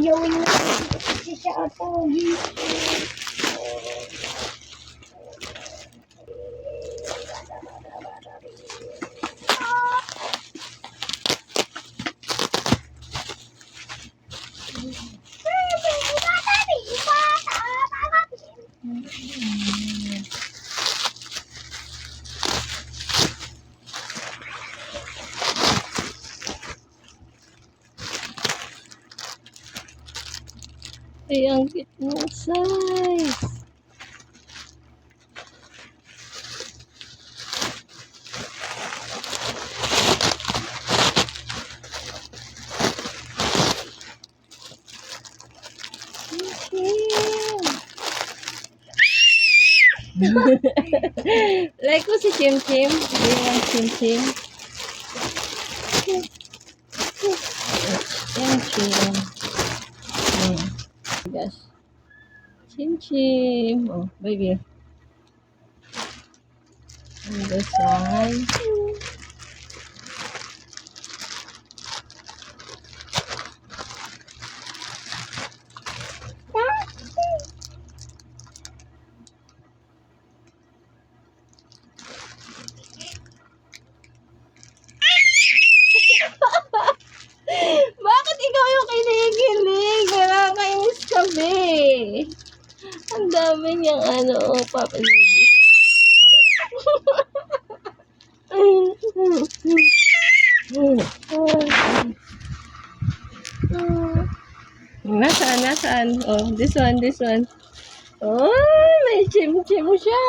Iyawin na kasi siya ako. Ay, ang cute ng size. Like ko si Chim Chim. Ayan, Chim Chim. Chim Chim. Gosh. Chim Chim. Oh, baby. And this one. Bakit ikaw yung kinikilig? Nakakainis ka, be. Ang dami niyang papalibig. Nasaan, nasaan? Oh, this one, this one. Oh, may chim-chim siya.